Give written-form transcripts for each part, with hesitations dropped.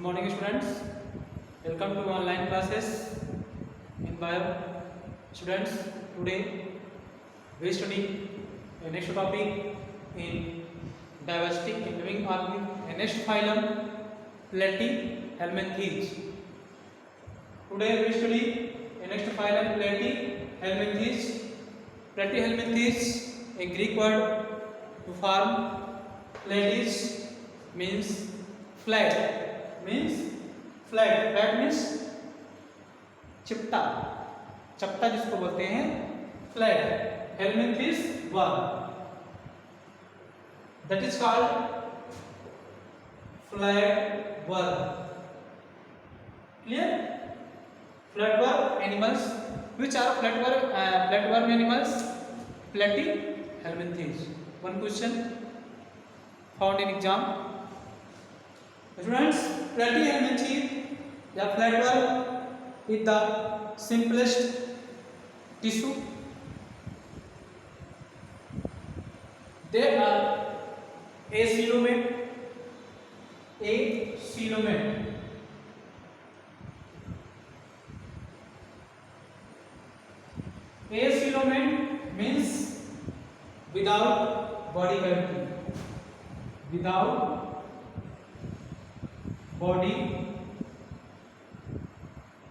morning students, welcome to online classes in bio. Students, today we study the next topic in diversity in living organism, the next phylum Platyhelminthes. Today we study the next phylum Platyhelminthes. Platyhelminthes, a Greek word to form. Platies means flat, flat means चिपटा, चपटा जिसको बोलते हैं flat. Helminths worm, that is called flat worm. Clear? Flat worm animals. Which are flat worm animals? Platyhelminthes. One question found in exam. Students, platyhelminthes या flat worm is the simplest tissue. They are acoelomate. Acoelomate means without body cavity. Without body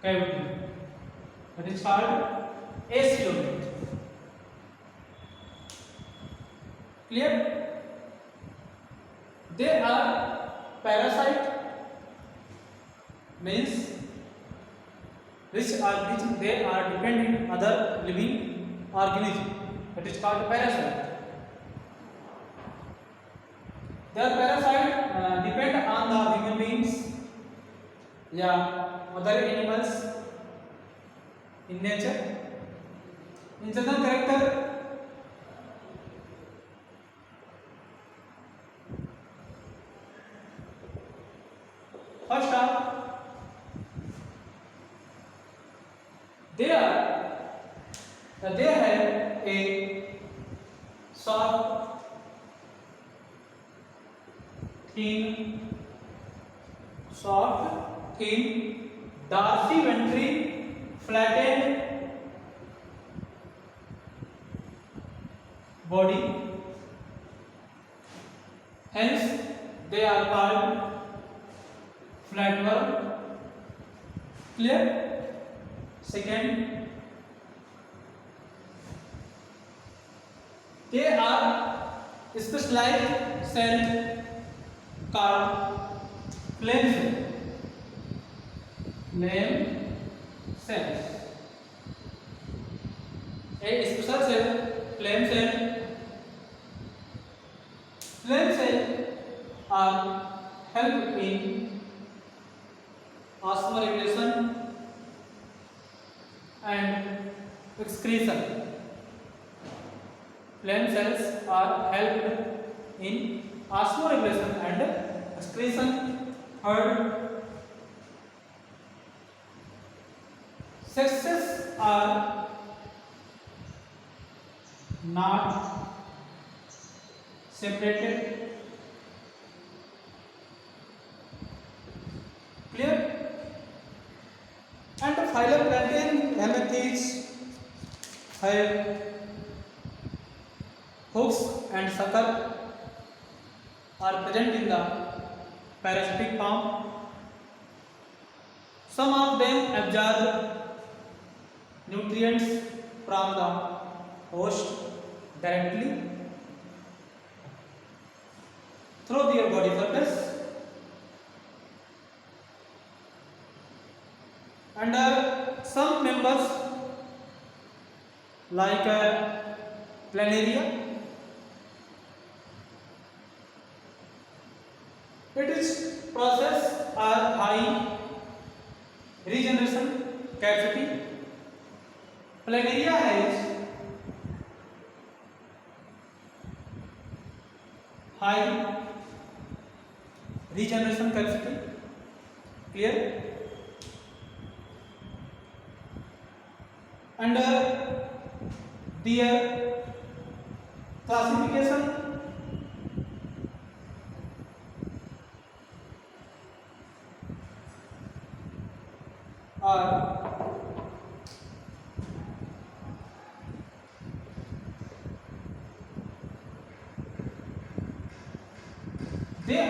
cavity. That is called acoelomate. Clear? They are parasite, means which they are dependent on other living organism. That is called parasite. Their parasite depend on the human beings, other animals in nature. In general character, first up, they have a soft, thin, dorsiventry flattened body. Hence, they are called flatworm. Clear? Second, they are specialized cell called flame cell. Flame cells. A special cell, flame cell. Flame cells are help in osmoregulation and excretion. Flame cells are helped in osmoregulation and excretion. Third, sexes are not separated. Clear? And the phylum Platyhelminthes have hooks and sucker are present in the parasitic form. Some of them absorb nutrients from the host directly through their body surface. And some members like planaria, its process are high regeneration capacity. Planaria has high regeneration capacity. Clear? And their classification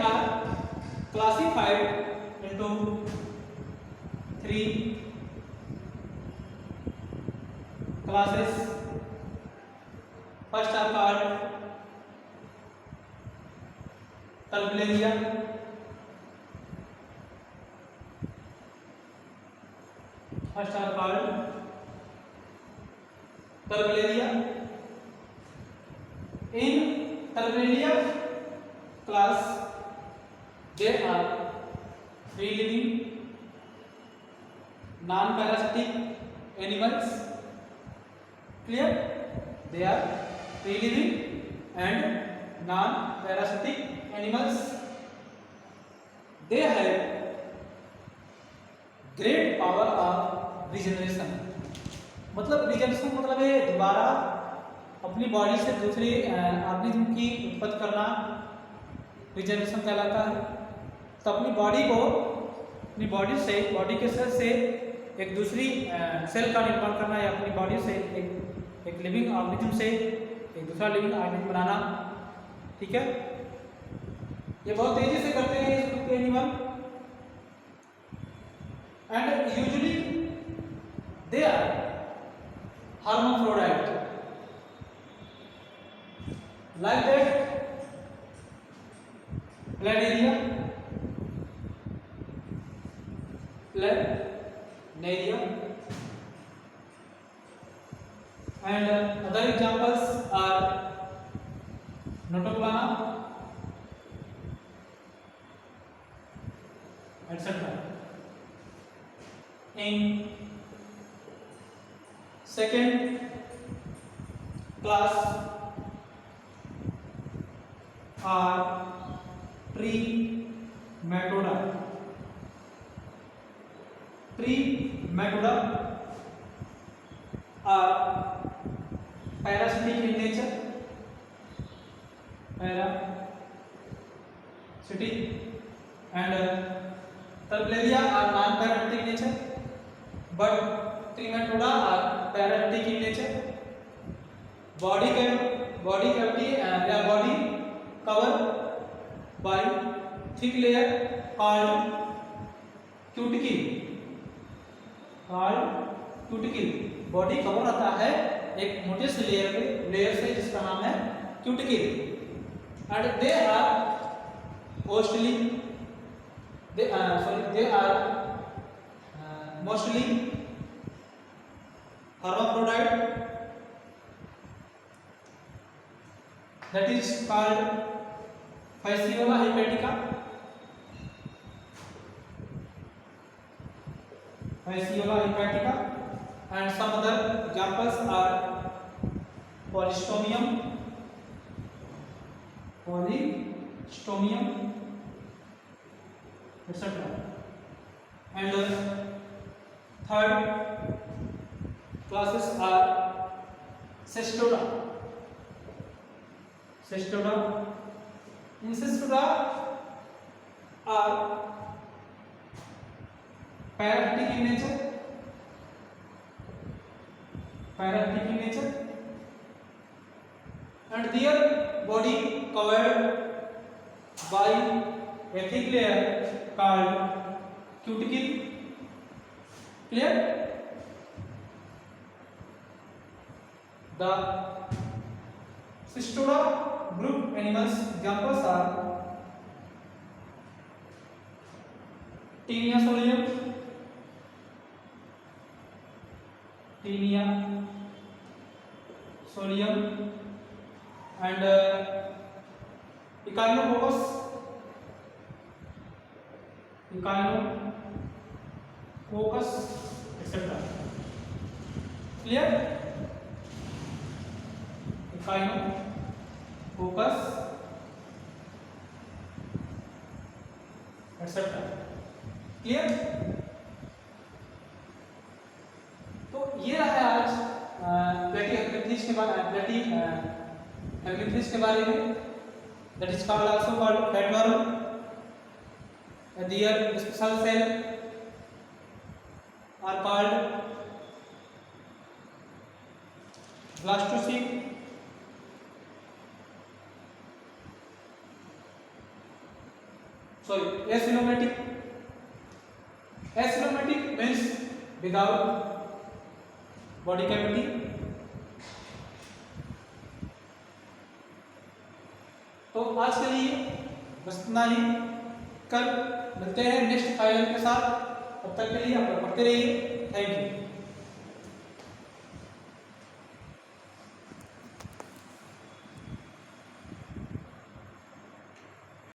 are classified into three classes. First are called Terpularia, first are called Terpularia. In Terpularia class, there are free living, non-parasitic animals. Clear? They are free living and non-parasitic animals. They have great power of regeneration. मतलब regeneration मतलब है दोबारा अपनी body से दूसरे organism की उत्पत्ति करना, रिजेनरेशन कहलाता है। तो अपनी बॉडी से, बॉडी के सेल से एक दूसरी सेल का निर्माण करना या अपनी बॉडी से एक लिविंग ऑर्गेनिज्म से एक दूसरा लिविंग ऑर्गेनिज्म बनाना। ठीक है, ये बहुत तेजी से करते हैं इस ग्रुप के animal and usually they are hermaphrodite, like that Planaria, and other examples are Notoplana, etc. In second class are Trematoda. Trematoda are parasitic in nature, and Terpularia are non-parasitic in nature, but Trematoda are parasitic in nature. Body cavity या body covered by thick layer called cuticle. Body cover होता है एक मोटे से layer से जिसका नाम है cuticle, and they are mostly hermaphrodite, that is called Fasciola hepatica. And some other examples are Polystomium, etc. And third classes are Cestoda. In Cestoda are parasitic in nature, and their body covered by a thick layer called cuticle. Clear? The Cestoda group animals examples are Taenia solium and Echinococcus, etc. Clear? Echinococcus, etc. Clear? तो ये रहा है आज प्लेटी हेलमिंथ्रिज के बारे में, that is called also called flatworm. Their special cell are called blastocyst, acyanomatic. Acyanomatic means without body cavity. तो आज के लिए बस इतना ही। कल मिलते हैं नेक्स्ट फाइल के साथ। तब तक के लिए आप लोग पढ़ते रहिए। Thank you.